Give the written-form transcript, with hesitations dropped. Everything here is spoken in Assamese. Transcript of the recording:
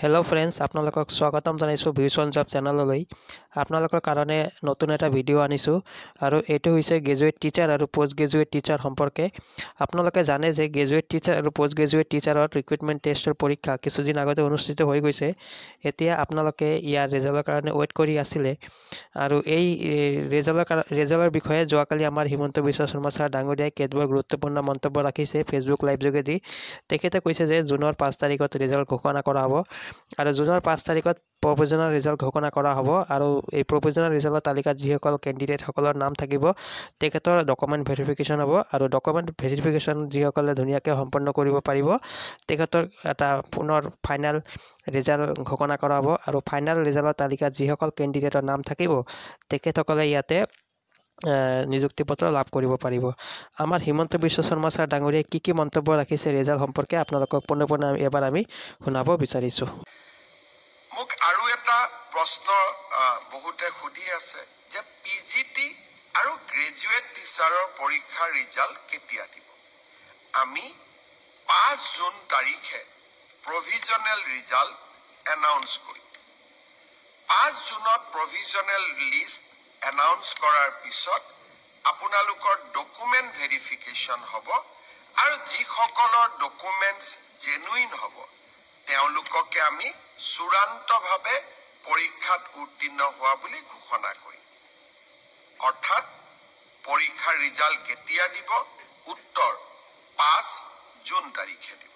হেল্ল' ফ্ৰেণ্ডছ, আপোনালোকক স্বাগতম জনাইছোঁ ভিউচন জব চেনেললৈ। আপোনালোকৰ কাৰণে নতুন এটা ভিডিঅ' আনিছোঁ আৰু এইটো হৈছে গ্ৰেজুৱেট টিচাৰ আৰু পোষ্ট গ্ৰেজুৱেট টিচাৰ সম্পৰ্কে। আপোনালোকে জানে যে গ্ৰেজুৱেট টিচাৰ আৰু পোষ্ট গ্ৰেজুৱেট টিচাৰত ৰিক্ৰুইটমেণ্ট টেষ্টৰ পৰীক্ষা কিছুদিন আগতে অনুষ্ঠিত হৈ গৈছে। এতিয়া আপোনালোকে ইয়াৰ ৰিজাল্টৰ কাৰণে ৱেইট কৰি আছিলে আৰু এই ৰিজাল্টৰ বিষয়ে যোৱাকালি আমাৰ হিমন্ত বিশ্ব শৰ্মা ছাৰ ডাঙৰীয়াই কেতবোৰ গুৰুত্বপূৰ্ণ মন্তব্য ৰাখিছে ফেচবুক লাইভ যোগেদি। তেখেতে কৈছে যে জুনৰ 5 তাৰিখত ৰিজাল্ট ঘোষণা কৰা হ'ব আৰু জুনৰ 5 তাৰিখত প্ৰভিজনেল ৰিজাল্ট ঘোষণা কৰা হ'ব আৰু এই প্ৰভিজনেল ৰিজাল্টৰ তালিকাত যিসকল কেণ্ডিডেটসকলৰ নাম থাকিব তেখেতৰ ডকুমেণ্ট ভেৰিফিকেশ্যন হ'ব আৰু ডকুমেণ্ট ভেৰিফিকেশ্যন যিসকলে ধুনীয়াকৈ সম্পন্ন কৰিব পাৰিব তেখেতৰ এটা পুনৰ ফাইনেল ৰিজাল্ট ঘোষণা কৰা হ'ব আৰু ফাইনেল ৰিজাল্টৰ তালিকাত যিসকল কেণ্ডিডেটৰ নাম থাকিব তেখেতসকলে ইয়াতে নিযুক্তি পত্ৰ লাভ কৰিব পাৰিব। আমাৰ হিমন্ত বিশ্ব শৰ্মা ছাৰ ডাঙৰীয়াই কি মন্তব্য ৰাখিছে ৰিজাল্ট সম্পৰ্কে আপোনালোকক পোনপোনে এবাৰ আমি শুনাব বিচাৰিছোঁ। মোক আৰু এটা প্ৰশ্ন বহুতে সুধি আছে যে পিজিটি আৰু গ্ৰেজুৱেট টিচাৰৰ পৰীক্ষাৰ ৰিজাল্ট কেতিয়া দিব। আমি 5 জুন তাৰিখে প্ৰভিজনেল ৰিজাল্ট এনাউন্স কৰিম। 5 জুনত প্ৰভিজনেল লিষ্ট এনাউন্স কৰাৰ পিছত আপোনালোকৰ ডকুমেণ্ট ভেৰিফিকেশ্যন হ'ব আৰু যিসকলৰ ডকুমেণ্টছ জেনুইন হ'ব তেওঁলোককে আমি চূড়ান্তভাৱে পৰীক্ষাত উত্তীৰ্ণ হোৱা বুলি ঘোষণা কৰিম। অৰ্থাৎ পৰীক্ষাৰ ৰিজাল্ট কেতিয়া দিব? উত্তৰ 5 জুন তাৰিখে দিব।